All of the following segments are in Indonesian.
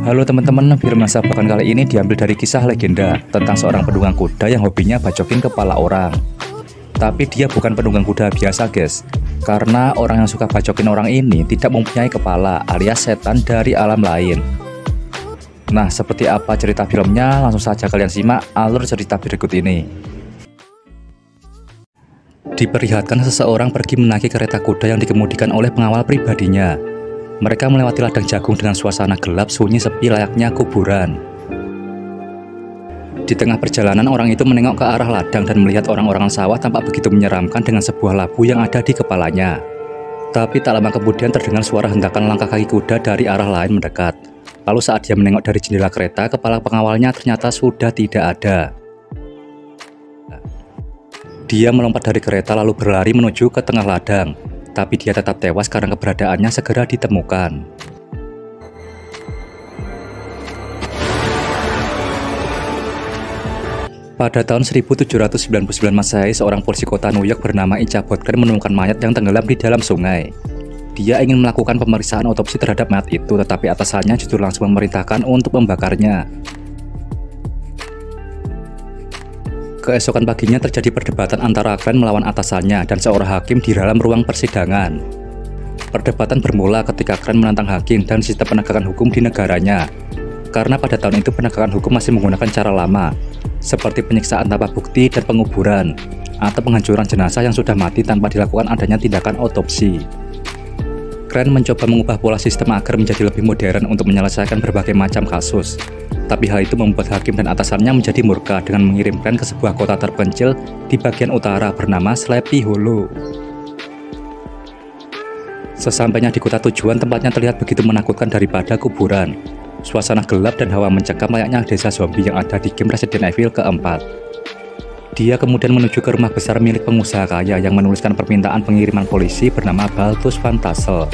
Halo teman-teman, film yang saya bawakan kali ini diambil dari kisah legenda tentang seorang penunggang kuda yang hobinya bacokin kepala orang. Tapi dia bukan penunggang kuda biasa guys, karena orang yang suka bacokin orang ini tidak mempunyai kepala alias setan dari alam lain. Nah, seperti apa cerita filmnya? Langsung saja kalian simak alur cerita berikut ini. Diperlihatkan seseorang pergi menaiki kereta kuda yang dikemudikan oleh pengawal pribadinya. Mereka melewati ladang jagung dengan suasana gelap, sunyi, sepi layaknya kuburan. Di tengah perjalanan, orang itu menengok ke arah ladang dan melihat orang-orang sawah tampak begitu menyeramkan dengan sebuah labu yang ada di kepalanya. Tapi tak lama kemudian terdengar suara hentakan langkah kaki kuda dari arah lain mendekat. Lalu saat dia menengok dari jendela kereta, kepala pengawalnya ternyata sudah tidak ada. Dia melompat dari kereta lalu berlari menuju ke tengah ladang. Tapi dia tetap tewas karena keberadaannya segera ditemukan. Pada tahun 1799 Masehi, seorang polisi kota New York bernama Ichabod Crane menemukan mayat yang tenggelam di dalam sungai. Dia ingin melakukan pemeriksaan otopsi terhadap mayat itu, tetapi atasannya justru langsung memerintahkan untuk membakarnya. Keesokan paginya terjadi perdebatan antara Crane melawan atasannya dan seorang hakim di dalam ruang persidangan. Perdebatan bermula ketika Crane menantang hakim dan sistem penegakan hukum di negaranya. Karena pada tahun itu penegakan hukum masih menggunakan cara lama, seperti penyiksaan tanpa bukti dan penguburan, atau penghancuran jenazah yang sudah mati tanpa dilakukan adanya tindakan otopsi. Crane mencoba mengubah pola sistem agar menjadi lebih modern untuk menyelesaikan berbagai macam kasus. Tapi hal itu membuat hakim dan atasannya menjadi murka dengan mengirim Crane ke sebuah kota terpencil di bagian utara bernama Sleepy Hollow. Sesampainya di kota tujuan, tempatnya terlihat begitu menakutkan daripada kuburan. Suasana gelap dan hawa mencekam layaknya desa zombie yang ada di game Resident Evil keempat. Dia kemudian menuju ke rumah besar milik pengusaha kaya yang menuliskan permintaan pengiriman polisi bernama Balthus Van Tassel.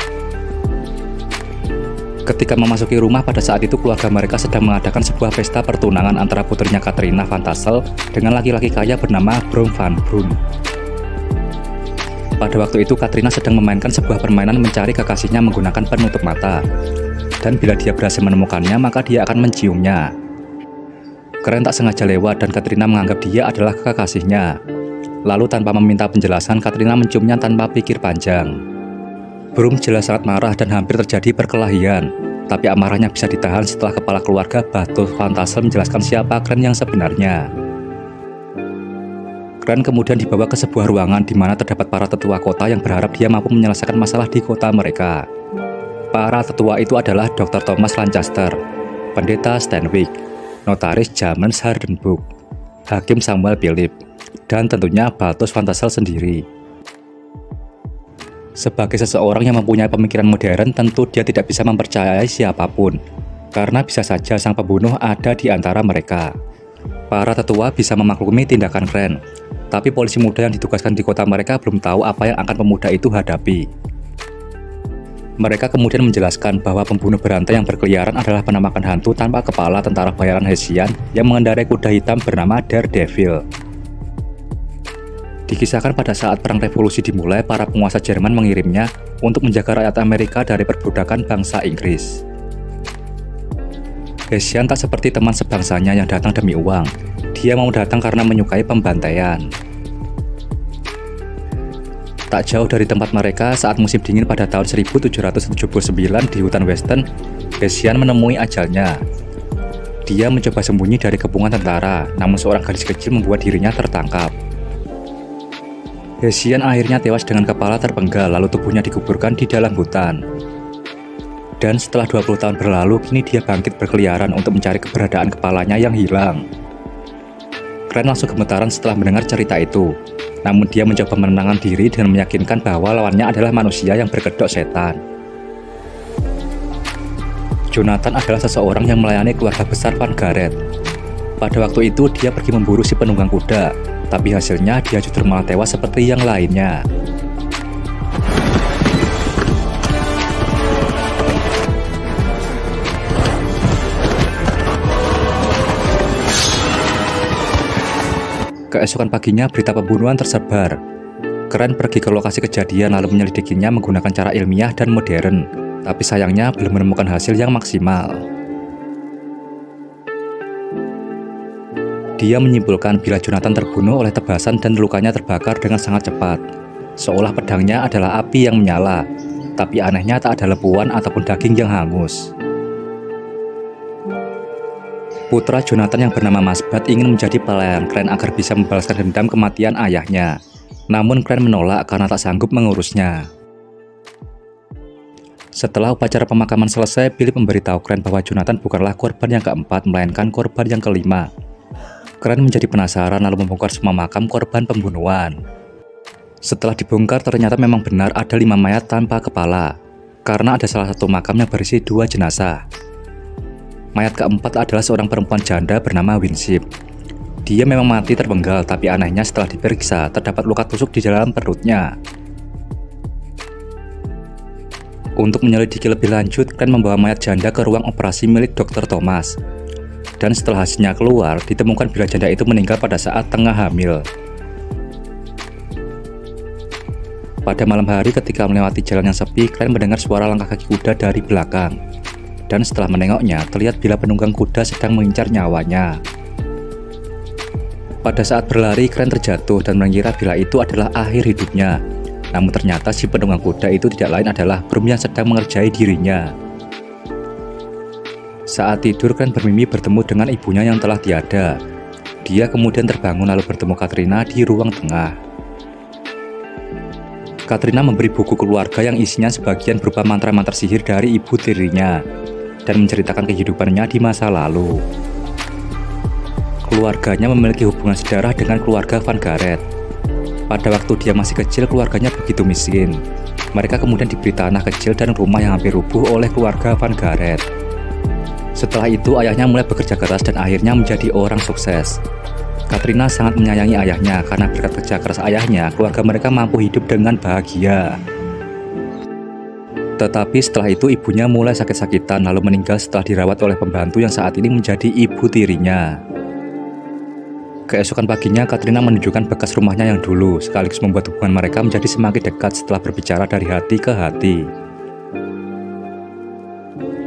Ketika memasuki rumah, pada saat itu keluarga mereka sedang mengadakan sebuah pesta pertunangan antara putrinya Katrina Van Tassel dengan laki-laki kaya bernama Brom Van Broon. Pada waktu itu Katrina sedang memainkan sebuah permainan mencari kekasihnya menggunakan penutup mata. Dan bila dia berhasil menemukannya, maka dia akan menciumnya. Crane tak sengaja lewat dan Katrina menganggap dia adalah kekasihnya. Lalu tanpa meminta penjelasan, Katrina menciumnya tanpa pikir panjang. Brom jelas sangat marah dan hampir terjadi perkelahian, tapi amarahnya bisa ditahan setelah kepala keluarga Balthus Van Tassel menjelaskan siapa Crane yang sebenarnya. Crane kemudian dibawa ke sebuah ruangan di mana terdapat para tetua kota yang berharap dia mampu menyelesaikan masalah di kota mereka. Para tetua itu adalah Dr. Thomas Lancaster, Pendeta Stanwyck, Notaris James Hardenbrook, Hakim Samuel Philip, dan tentunya Balthus Van Tassel sendiri. Sebagai seseorang yang mempunyai pemikiran modern, tentu dia tidak bisa mempercayai siapapun, karena bisa saja sang pembunuh ada di antara mereka. Para tetua bisa memaklumi tindakan Crane, tapi polisi muda yang ditugaskan di kota mereka belum tahu apa yang akan pemuda itu hadapi. Mereka kemudian menjelaskan bahwa pembunuh berantai yang berkeliaran adalah penampakan hantu tanpa kepala tentara bayaran Hessian yang mengendarai kuda hitam bernama Daredevil. Dikisahkan pada saat Perang Revolusi dimulai, para penguasa Jerman mengirimnya untuk menjaga rakyat Amerika dari perbudakan bangsa Inggris. Hessian tak seperti teman sebangsanya yang datang demi uang. Dia mau datang karena menyukai pembantaian. Tak jauh dari tempat mereka, saat musim dingin pada tahun 1779 di hutan Western, Hessian menemui ajalnya. Dia mencoba sembunyi dari kepungan tentara, namun seorang gadis kecil membuat dirinya tertangkap. Hessian akhirnya tewas dengan kepala terpenggal, lalu tubuhnya dikuburkan di dalam hutan. Dan setelah 20 tahun berlalu, kini dia bangkit berkeliaran untuk mencari keberadaan kepalanya yang hilang. Crane langsung gemetaran setelah mendengar cerita itu. Namun dia mencoba menenangkan diri dan meyakinkan bahwa lawannya adalah manusia yang berkedok setan. Jonathan adalah seseorang yang melayani keluarga besar Van Garrett. Pada waktu itu dia pergi memburu si penunggang kuda, tapi hasilnya dia justru malah tewas seperti yang lainnya. Keesokan paginya berita pembunuhan tersebar. Crane pergi ke lokasi kejadian lalu menyelidikinya menggunakan cara ilmiah dan modern, tapi sayangnya belum menemukan hasil yang maksimal. Dia menyimpulkan bila Jonathan terbunuh oleh tebasan dan lukanya terbakar dengan sangat cepat, seolah pedangnya adalah api yang menyala, tapi anehnya tak ada lepuan ataupun daging yang hangus. Putra Jonathan yang bernama Masbat ingin menjadi pelayan Crane agar bisa membalaskan dendam kematian ayahnya. Namun Crane menolak karena tak sanggup mengurusnya. Setelah upacara pemakaman selesai, Philip memberitahu Crane bahwa Jonathan bukanlah korban yang keempat, melainkan korban yang kelima. Crane menjadi penasaran lalu membongkar semua makam korban pembunuhan. Setelah dibongkar, ternyata memang benar ada 5 mayat tanpa kepala, karena ada salah satu makam yang berisi 2 jenazah. Mayat keempat adalah seorang perempuan janda bernama Winship. Dia memang mati terpenggal, tapi anehnya setelah diperiksa, terdapat luka tusuk di dalam perutnya. Untuk menyelidiki lebih lanjut, Crane membawa mayat janda ke ruang operasi milik Dr. Thomas. Dan setelah hasilnya keluar, ditemukan bila janda itu meninggal pada saat tengah hamil. Pada malam hari ketika melewati jalan yang sepi, Crane mendengar suara langkah kaki kuda dari belakang. Dan setelah menengoknya, terlihat bila penunggang kuda sedang mengincar nyawanya. Pada saat berlari, Crane terjatuh dan mengira bila itu adalah akhir hidupnya. Namun ternyata si penunggang kuda itu tidak lain adalah Broom yang sedang mengerjai dirinya. Saat tidur, Crane bermimpi bertemu dengan ibunya yang telah tiada. Dia kemudian terbangun lalu bertemu Katrina di ruang tengah. Katrina memberi buku keluarga yang isinya sebagian berupa mantra-mantra sihir dari ibu tirinya dan menceritakan kehidupannya di masa lalu. Keluarganya memiliki hubungan sedarah dengan keluarga Van Gareth. Pada waktu dia masih kecil, keluarganya begitu miskin. Mereka kemudian diberi tanah kecil dan rumah yang hampir rubuh oleh keluarga Van Gareth. Setelah itu, ayahnya mulai bekerja keras dan akhirnya menjadi orang sukses. Katrina sangat menyayangi ayahnya karena berkat kerja keras ayahnya, keluarga mereka mampu hidup dengan bahagia. Tetapi setelah itu ibunya mulai sakit-sakitan lalu meninggal setelah dirawat oleh pembantu yang saat ini menjadi ibu tirinya. Keesokan paginya, Katrina menunjukkan bekas rumahnya yang dulu, sekaligus membuat hubungan mereka menjadi semakin dekat setelah berbicara dari hati ke hati.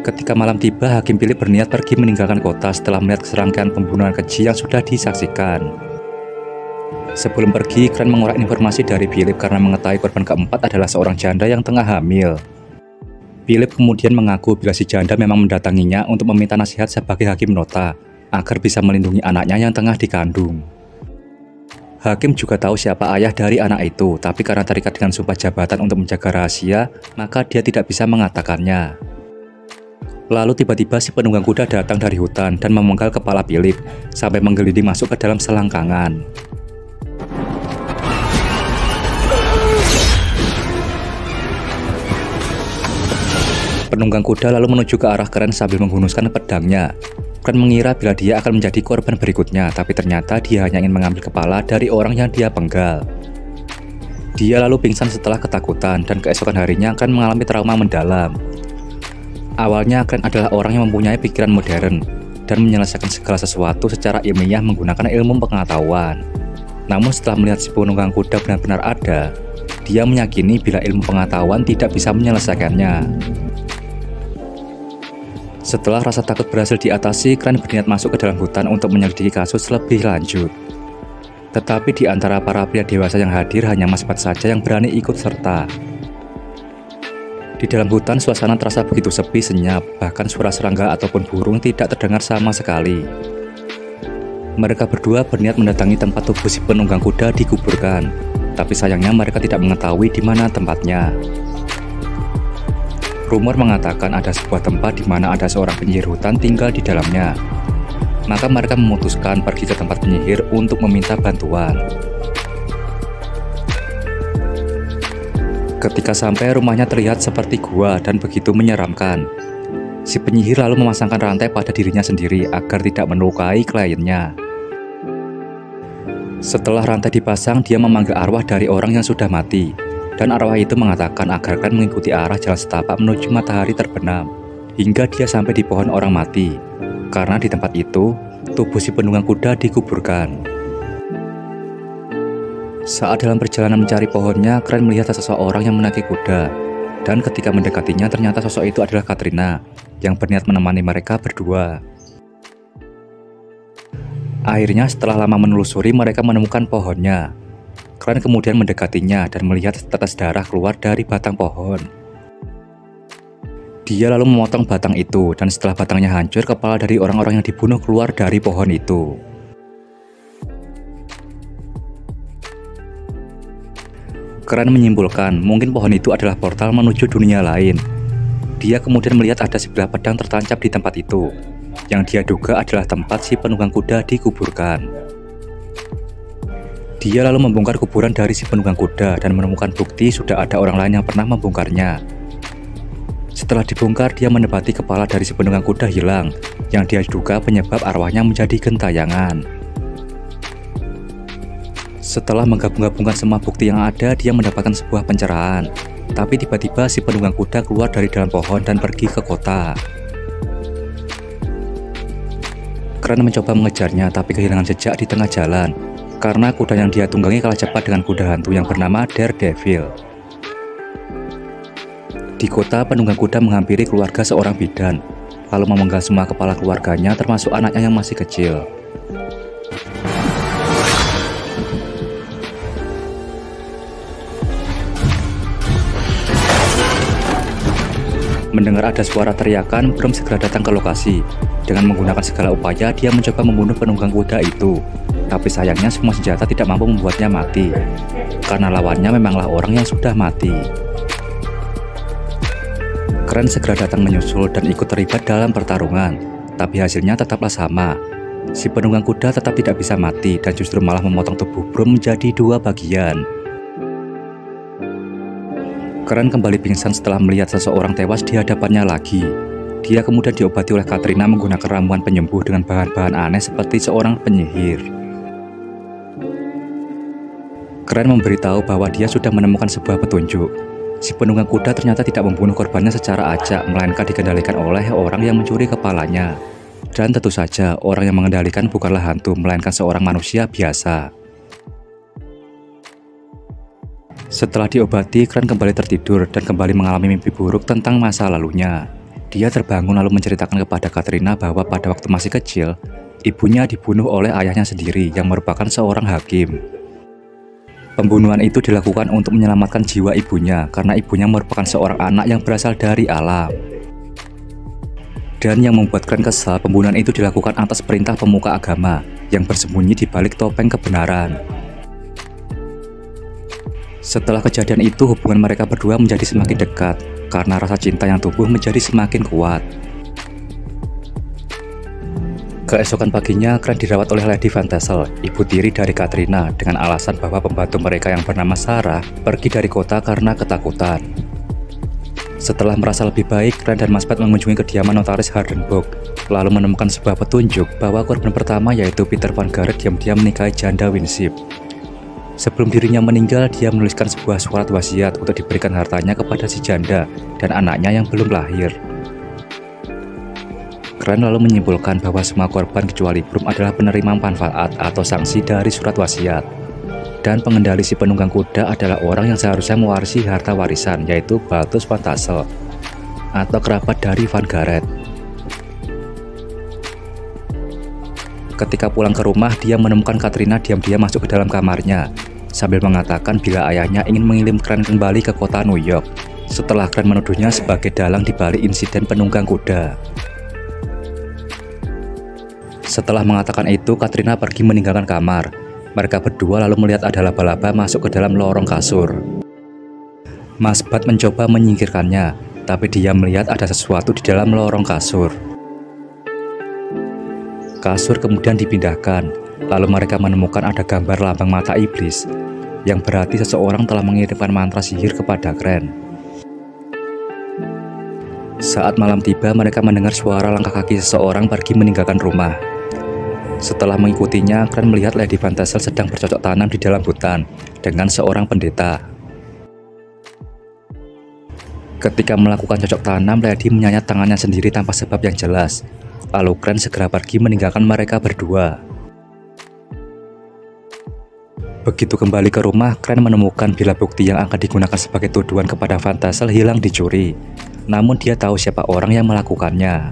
Ketika malam tiba, Hakim Philip berniat pergi meninggalkan kota setelah melihat serangkaian pembunuhan keji yang sudah disaksikan. Sebelum pergi, Crane mengurai informasi dari Philip karena mengetahui korban keempat adalah seorang janda yang tengah hamil. Philip kemudian mengaku bila si janda memang mendatanginya untuk meminta nasihat sebagai hakim nota agar bisa melindungi anaknya yang tengah dikandung. Hakim juga tahu siapa ayah dari anak itu, tapi karena terikat dengan sumpah jabatan untuk menjaga rahasia, maka dia tidak bisa mengatakannya. Lalu tiba-tiba si penunggang kuda datang dari hutan dan memenggal kepala Philip sampai menggelinding masuk ke dalam selangkangan. Penunggang kuda lalu menuju ke arah Crane sambil menghunuskan pedangnya. Crane mengira bila dia akan menjadi korban berikutnya, tapi ternyata dia hanya ingin mengambil kepala dari orang yang dia penggal. Dia lalu pingsan setelah ketakutan dan keesokan harinya Crane mengalami trauma mendalam. Awalnya Crane adalah orang yang mempunyai pikiran modern dan menyelesaikan segala sesuatu secara ilmiah menggunakan ilmu pengetahuan. Namun setelah melihat si penunggang kuda benar-benar ada, dia meyakini bila ilmu pengetahuan tidak bisa menyelesaikannya. Setelah rasa takut berhasil diatasi, Crane berniat masuk ke dalam hutan untuk menyelidiki kasus lebih lanjut. Tetapi di antara para pria dewasa yang hadir hanya Masbat saja yang berani ikut serta. Di dalam hutan, suasana terasa begitu sepi senyap, bahkan suara serangga ataupun burung tidak terdengar sama sekali. Mereka berdua berniat mendatangi tempat tubuh si penunggang kuda dikuburkan, tapi sayangnya mereka tidak mengetahui di mana tempatnya. Rumor mengatakan ada sebuah tempat di mana ada seorang penyihir hutan tinggal di dalamnya. Maka mereka memutuskan pergi ke tempat penyihir untuk meminta bantuan. Ketika sampai, rumahnya terlihat seperti gua dan begitu menyeramkan. Si penyihir lalu memasangkan rantai pada dirinya sendiri agar tidak melukai kliennya. Setelah rantai dipasang, dia memanggil arwah dari orang yang sudah mati. Dan arwah itu mengatakan agar Crane mengikuti arah jalan setapak menuju matahari terbenam, hingga dia sampai di pohon orang mati. Karena di tempat itu, tubuh si penunggang kuda dikuburkan. Saat dalam perjalanan mencari pohonnya, Crane melihat seseorang yang menaiki kuda. Dan ketika mendekatinya, ternyata sosok itu adalah Katrina, yang berniat menemani mereka berdua. Akhirnya setelah lama menelusuri mereka menemukan pohonnya. Kren kemudian mendekatinya dan melihat tetes darah keluar dari batang pohon. Dia lalu memotong batang itu dan setelah batangnya hancur, kepala dari orang-orang yang dibunuh keluar dari pohon itu. Kren menyimpulkan mungkin pohon itu adalah portal menuju dunia lain. Dia kemudian melihat ada sebilah pedang tertancap di tempat itu, yang dia duga adalah tempat si penunggang kuda dikuburkan. Dia lalu membongkar kuburan dari si penunggang kuda dan menemukan bukti sudah ada orang lain yang pernah membongkarnya. Setelah dibongkar, dia mendapati kepala dari si penunggang kuda hilang, yang dia duga penyebab arwahnya menjadi gentayangan. Setelah menggabung-gabungkan semua bukti yang ada, dia mendapatkan sebuah pencerahan. Tapi tiba-tiba si penunggang kuda keluar dari dalam pohon dan pergi ke kota. Kren mencoba mengejarnya tapi kehilangan jejak di tengah jalan, karena kuda yang dia tunggangi kalah cepat dengan kuda hantu yang bernama Daredevil. Di kota, penunggang kuda menghampiri keluarga seorang bidan, lalu memenggal semua kepala keluarganya termasuk anaknya yang masih kecil. Mendengar ada suara teriakan, Brom segera datang ke lokasi. Dengan menggunakan segala upaya, dia mencoba membunuh penunggang kuda itu. Tapi sayangnya semua senjata tidak mampu membuatnya mati, karena lawannya memanglah orang yang sudah mati. Kren segera datang menyusul dan ikut terlibat dalam pertarungan. Tapi hasilnya tetaplah sama. Si penunggang kuda tetap tidak bisa mati dan justru malah memotong tubuh Brom menjadi dua bagian. Kren kembali pingsan setelah melihat seseorang tewas di hadapannya lagi. Dia kemudian diobati oleh Katrina menggunakan ramuan penyembuh dengan bahan-bahan aneh seperti seorang penyihir. Kren memberitahu bahwa dia sudah menemukan sebuah petunjuk. Si penunggang kuda ternyata tidak membunuh korbannya secara acak, melainkan dikendalikan oleh orang yang mencuri kepalanya. Dan tentu saja, orang yang mengendalikan bukanlah hantu, melainkan seorang manusia biasa. Setelah diobati, Kren kembali tertidur dan kembali mengalami mimpi buruk tentang masa lalunya. Dia terbangun lalu menceritakan kepada Katrina bahwa pada waktu masih kecil, ibunya dibunuh oleh ayahnya sendiri yang merupakan seorang hakim. Pembunuhan itu dilakukan untuk menyelamatkan jiwa ibunya karena ibunya merupakan seorang anak yang berasal dari alam. Dan yang membuat Kren kesal, pembunuhan itu dilakukan atas perintah pemuka agama yang bersembunyi di balik topeng kebenaran. Setelah kejadian itu, hubungan mereka berdua menjadi semakin dekat karena rasa cinta yang tumbuh menjadi semakin kuat. Keesokan paginya, Kren dirawat oleh Lady Van Tassel, ibu tiri dari Katrina, dengan alasan bahwa pembantu mereka yang bernama Sarah pergi dari kota karena ketakutan. Setelah merasa lebih baik, Kren dan Mas Pat mengunjungi kediaman notaris Hardenburg, lalu menemukan sebuah petunjuk bahwa korban pertama yaitu Peter Van Garret diam-diam menikahi janda Winship. Sebelum dirinya meninggal, dia menuliskan sebuah surat wasiat untuk diberikan hartanya kepada si janda dan anaknya yang belum lahir. Kren lalu menyimpulkan bahwa semua korban kecuali Brom adalah penerima manfaat atau sanksi dari surat wasiat. Dan pengendali si penunggang kuda adalah orang yang seharusnya mewarisi harta warisan, yaitu Balthus Van Tassel, atau kerabat dari Van Garret. Ketika pulang ke rumah, dia menemukan Katrina diam-diam masuk ke dalam kamarnya, sambil mengatakan bila ayahnya ingin mengirim Kren kembali ke kota New York, setelah Kren menuduhnya sebagai dalang di balik insiden penunggang kuda. Setelah mengatakan itu, Katrina pergi meninggalkan kamar. Mereka berdua lalu melihat ada laba-laba masuk ke dalam lorong kasur. Mas Bat mencoba menyingkirkannya, tapi dia melihat ada sesuatu di dalam lorong kasur. Kasur kemudian dipindahkan, lalu mereka menemukan ada gambar lambang mata iblis, yang berarti seseorang telah mengirimkan mantra sihir kepada Kren. Saat malam tiba, mereka mendengar suara langkah kaki seseorang pergi meninggalkan rumah. Setelah mengikutinya, Kren melihat Lady Van Tassel sedang bercocok tanam di dalam hutan dengan seorang pendeta. Ketika melakukan cocok tanam, Lady menyayat tangannya sendiri tanpa sebab yang jelas. Lalu Kren segera pergi meninggalkan mereka berdua. Begitu kembali ke rumah, Kren menemukan bila bukti yang akan digunakan sebagai tuduhan kepada Van Tassel hilang dicuri. Namun dia tahu siapa orang yang melakukannya.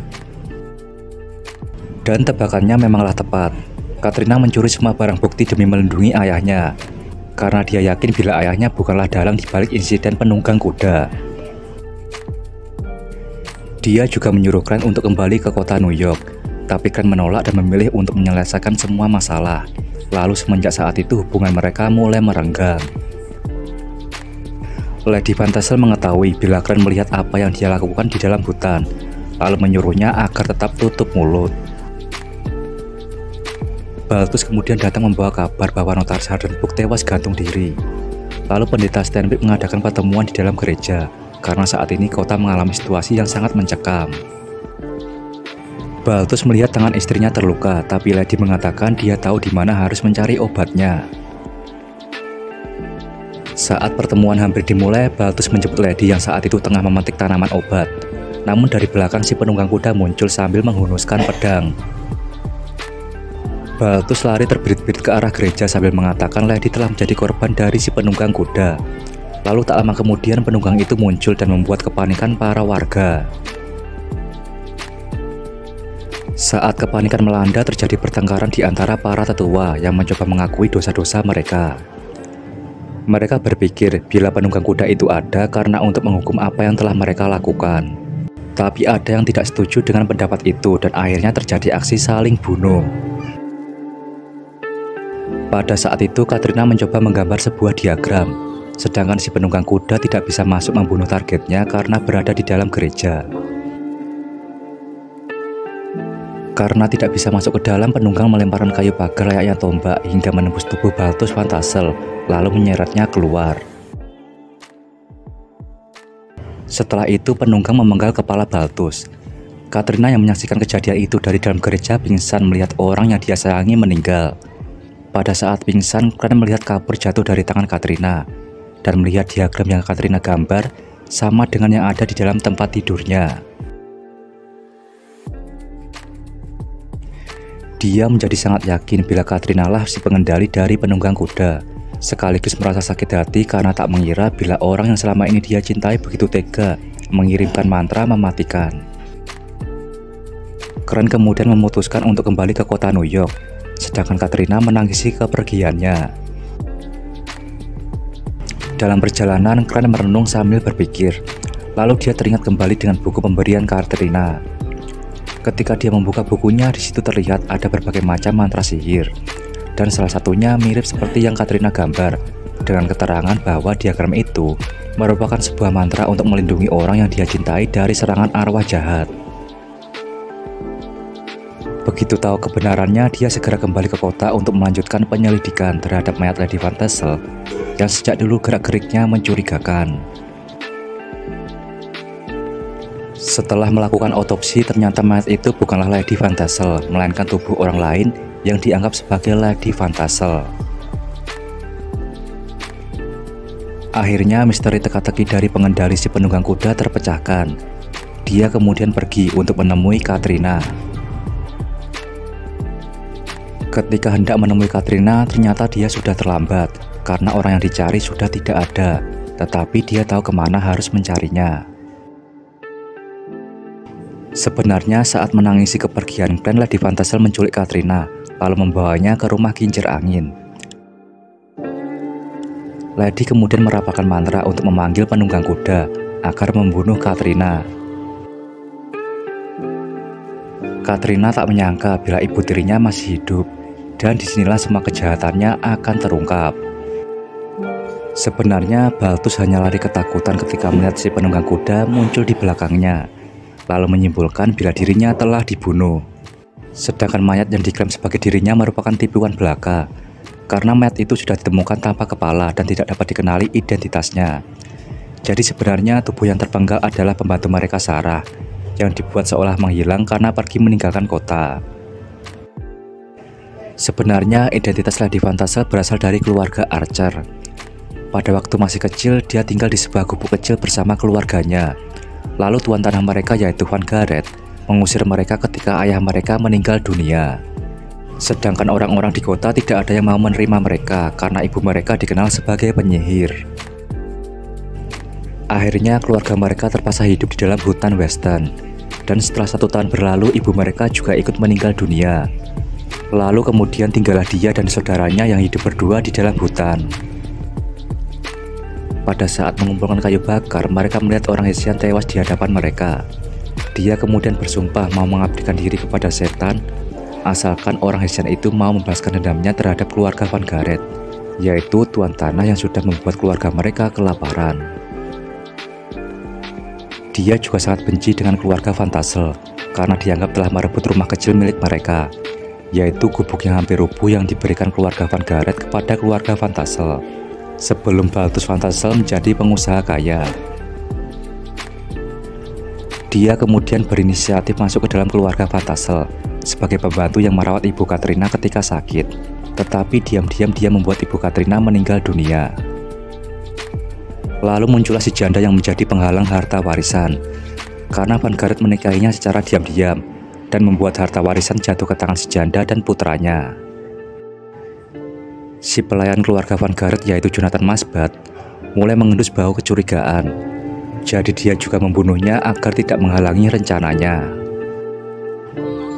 Dan tebakannya memanglah tepat. Katrina mencuri semua barang bukti demi melindungi ayahnya, karena dia yakin bila ayahnya bukanlah dalang dibalik insiden penunggang kuda. Dia juga menyuruh Grant untuk kembali ke kota New York, tapi Grant menolak dan memilih untuk menyelesaikan semua masalah. Lalu semenjak saat itu hubungan mereka mulai merenggang. Lady Van Tassel mengetahui bila Grant melihat apa yang dia lakukan di dalam hutan, lalu menyuruhnya agar tetap tutup mulut. Balthus kemudian datang membawa kabar bahwa Notaris Hardenburg tewas gantung diri. Lalu pendeta Steinbeck mengadakan pertemuan di dalam gereja, karena saat ini kota mengalami situasi yang sangat mencekam. Balthus melihat tangan istrinya terluka, tapi Lady mengatakan dia tahu di mana harus mencari obatnya. Saat pertemuan hampir dimulai, Balthus menjemput Lady yang saat itu tengah memetik tanaman obat. Namun dari belakang si penunggang kuda muncul sambil menghunuskan pedang. Balthus lari terbirit-birit ke arah gereja sambil mengatakan Lady telah menjadi korban dari si penunggang kuda. Lalu tak lama kemudian penunggang itu muncul dan membuat kepanikan para warga. Saat kepanikan melanda, terjadi pertengkaran di antara para tetua yang mencoba mengakui dosa-dosa mereka. Mereka berpikir bila penunggang kuda itu ada karena untuk menghukum apa yang telah mereka lakukan. Tapi ada yang tidak setuju dengan pendapat itu dan akhirnya terjadi aksi saling bunuh. Pada saat itu Katrina mencoba menggambar sebuah diagram, sedangkan si penunggang kuda tidak bisa masuk membunuh targetnya karena berada di dalam gereja. Karena tidak bisa masuk ke dalam, penunggang melemparkan kayu pagar layaknya tombak hingga menembus tubuh Balthus Van Tassel, lalu menyeretnya keluar. Setelah itu penunggang memenggal kepala Balthus. Katrina yang menyaksikan kejadian itu dari dalam gereja pingsan melihat orang yang dia sayangi meninggal. Pada saat pingsan, Grant melihat kapur jatuh dari tangan Katrina dan melihat diagram yang Katrina gambar sama dengan yang ada di dalam tempat tidurnya. Dia menjadi sangat yakin bila Katrina lah si pengendali dari penunggang kuda, sekaligus merasa sakit hati karena tak mengira bila orang yang selama ini dia cintai begitu tega mengirimkan mantra mematikan. Grant kemudian memutuskan untuk kembali ke kota New York, sedangkan Katrina menangisi kepergiannya. Dalam perjalanan, Grant merenung sambil berpikir. Lalu dia teringat kembali dengan buku pemberian Katrina. Ketika dia membuka bukunya, di situ terlihat ada berbagai macam mantra sihir, dan salah satunya mirip seperti yang Katrina gambar, dengan keterangan bahwa diagram itu merupakan sebuah mantra untuk melindungi orang yang dia cintai dari serangan arwah jahat. Begitu tahu kebenarannya, dia segera kembali ke kota untuk melanjutkan penyelidikan terhadap mayat Lady Van Tassel yang sejak dulu gerak-geriknya mencurigakan. Setelah melakukan otopsi, ternyata mayat itu bukanlah Lady Van Tassel, melainkan tubuh orang lain yang dianggap sebagai Lady Van Tassel. Akhirnya misteri teka-teki dari pengendali si penunggang kuda terpecahkan. Dia kemudian pergi untuk menemui Katrina. Ketika hendak menemui Katrina, ternyata dia sudah terlambat karena orang yang dicari sudah tidak ada, tetapi dia tahu kemana harus mencarinya. Sebenarnya saat menangisi kepergian Grant, Lady Van Tassel menculik Katrina, lalu membawanya ke rumah kincir angin. Lady kemudian merapalkan mantra untuk memanggil penunggang kuda agar membunuh Katrina. Katrina tak menyangka bila ibu tirinya masih hidup, dan disinilah semua kejahatannya akan terungkap. Sebenarnya Balthus hanya lari ketakutan ketika melihat si penunggang kuda muncul di belakangnya, lalu menyimpulkan bila dirinya telah dibunuh. Sedangkan mayat yang diklaim sebagai dirinya merupakan tipuan belaka, karena mayat itu sudah ditemukan tanpa kepala dan tidak dapat dikenali identitasnya. Jadi sebenarnya tubuh yang terpenggal adalah pembantu mereka, Sarah, yang dibuat seolah menghilang karena pergi meninggalkan kota. Sebenarnya identitas Lady Van Tassel berasal dari keluarga Archer. Pada waktu masih kecil, dia tinggal di sebuah gubuk kecil bersama keluarganya. Lalu tuan tanah mereka, yaitu Van Garrett, mengusir mereka ketika ayah mereka meninggal dunia. Sedangkan orang-orang di kota tidak ada yang mau menerima mereka karena ibu mereka dikenal sebagai penyihir. Akhirnya keluarga mereka terpaksa hidup di dalam hutan Weston. Dan setelah 1 tahun berlalu, ibu mereka juga ikut meninggal dunia. Lalu kemudian tinggallah dia dan saudaranya yang hidup berdua di dalam hutan. Pada saat mengumpulkan kayu bakar, mereka melihat orang Hesian tewas di hadapan mereka. Dia kemudian bersumpah mau mengabdikan diri kepada setan, asalkan orang Hesian itu mau membalaskan dendamnya terhadap keluarga Van Gareth, yaitu tuan tanah yang sudah membuat keluarga mereka kelaparan. Dia juga sangat benci dengan keluarga Van Tassel, karena dianggap telah merebut rumah kecil milik mereka, yaitu gubuk yang hampir rubuh yang diberikan keluarga Van Gareth kepada keluarga Van Tassel, sebelum Balthus Van Tassel menjadi pengusaha kaya. Dia kemudian berinisiatif masuk ke dalam keluarga Van Tassel sebagai pembantu yang merawat Ibu Katrina ketika sakit, tetapi diam-diam dia membuat Ibu Katrina meninggal dunia. Lalu muncullah si janda yang menjadi penghalang harta warisan, karena Van Gareth menikahinya secara diam-diam dan membuat harta warisan jatuh ke tangan si janda dan putranya. Si pelayan keluarga Van Gareth yaitu Jonathan Masbat mulai mengendus bau kecurigaan. Jadi dia juga membunuhnya agar tidak menghalangi rencananya.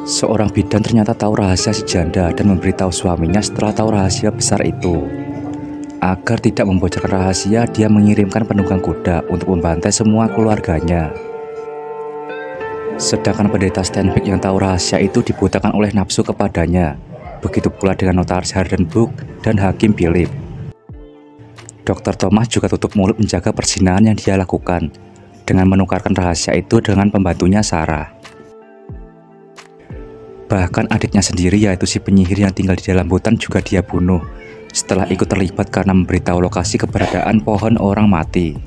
Seorang bidan ternyata tahu rahasia si janda dan memberitahu suaminya setelah tahu rahasia besar itu. Agar tidak membocorkan rahasia, dia mengirimkan penunggang kuda untuk membantai semua keluarganya. Sedangkan pendeta Stenbeck yang tahu rahasia itu dibutakan oleh nafsu kepadanya. Begitu pula dengan notaris Hardenbroek dan Hakim Philip. Dr. Thomas juga tutup mulut menjaga perzinahan yang dia lakukan dengan menukarkan rahasia itu dengan pembantunya Sarah. Bahkan adiknya sendiri yaitu si penyihir yang tinggal di dalam hutan juga dia bunuh setelah ikut terlibat karena memberitahu lokasi keberadaan pohon orang mati.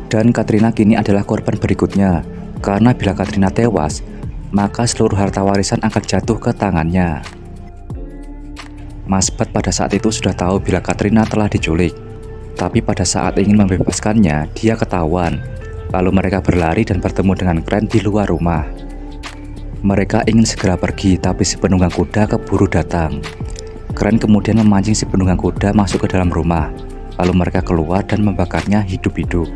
Dan Katrina kini adalah korban berikutnya, karena bila Katrina tewas, maka seluruh harta warisan akan jatuh ke tangannya. Masbat pada saat itu sudah tahu bila Katrina telah diculik, tapi pada saat ingin membebaskannya, dia ketahuan. Lalu mereka berlari dan bertemu dengan Kren di luar rumah. Mereka ingin segera pergi, tapi si penunggang kuda keburu datang. Kren kemudian memancing si penunggang kuda masuk ke dalam rumah, lalu mereka keluar dan membakarnya hidup-hidup.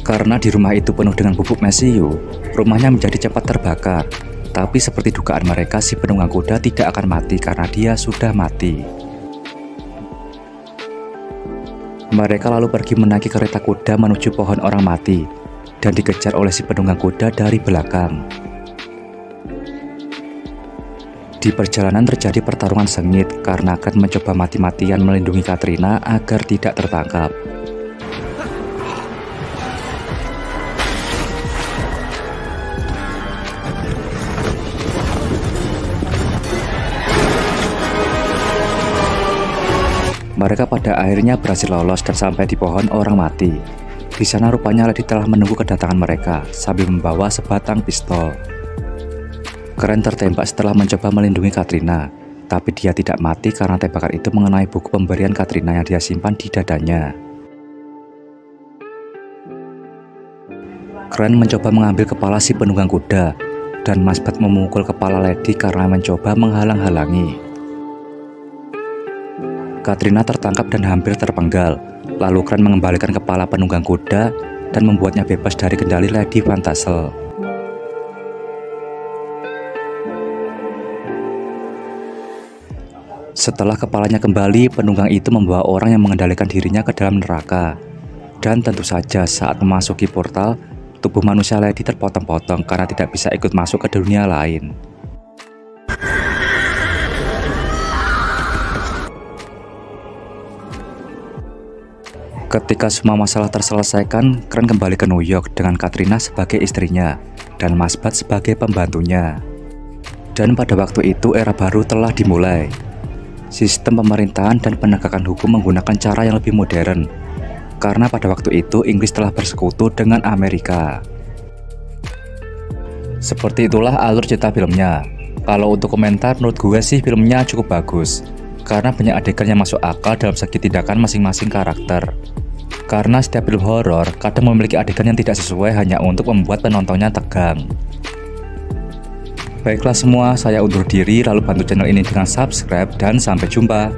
Karena di rumah itu penuh dengan bubuk mesiu, rumahnya menjadi cepat terbakar. Tapi seperti dugaan mereka, si penunggang kuda tidak akan mati karena dia sudah mati. Mereka lalu pergi menaiki kereta kuda menuju pohon orang mati dan dikejar oleh si penunggang kuda dari belakang. Di perjalanan terjadi pertarungan sengit karena Kren mencoba mati-matian melindungi Katrina agar tidak tertangkap. Mereka pada akhirnya berhasil lolos dan sampai di pohon orang mati. Di sana rupanya Lady telah menunggu kedatangan mereka sambil membawa sebatang pistol. Kren tertembak setelah mencoba melindungi Katrina, tapi dia tidak mati karena tembakan itu mengenai buku pemberian Katrina yang dia simpan di dadanya. Kren mencoba mengambil kepala si penunggang kuda, dan Masbat memukul kepala Lady karena mencoba menghalang-halangi. Katrina tertangkap dan hampir terpenggal. Lalu Kren mengembalikan kepala penunggang kuda dan membuatnya bebas dari kendali Lady Van Tassel. Setelah kepalanya kembali, penunggang itu membawa orang yang mengendalikan dirinya ke dalam neraka. Dan tentu saja saat memasuki portal, tubuh manusia Lady terpotong-potong karena tidak bisa ikut masuk ke dunia lain. Ketika semua masalah terselesaikan, Kren kembali ke New York dengan Katrina sebagai istrinya dan Masbat sebagai pembantunya. Dan pada waktu itu era baru telah dimulai. Sistem pemerintahan dan penegakan hukum menggunakan cara yang lebih modern, karena pada waktu itu Inggris telah bersekutu dengan Amerika. Seperti itulah alur cerita filmnya. Kalau untuk komentar, menurut gue sih filmnya cukup bagus, karena banyak adegan yang masuk akal dalam segi tindakan masing-masing karakter. Karena setiap film horor kadang memiliki adegan yang tidak sesuai hanya untuk membuat penontonnya tegang. Baiklah semua, saya undur diri lalu bantu channel ini dengan subscribe dan sampai jumpa.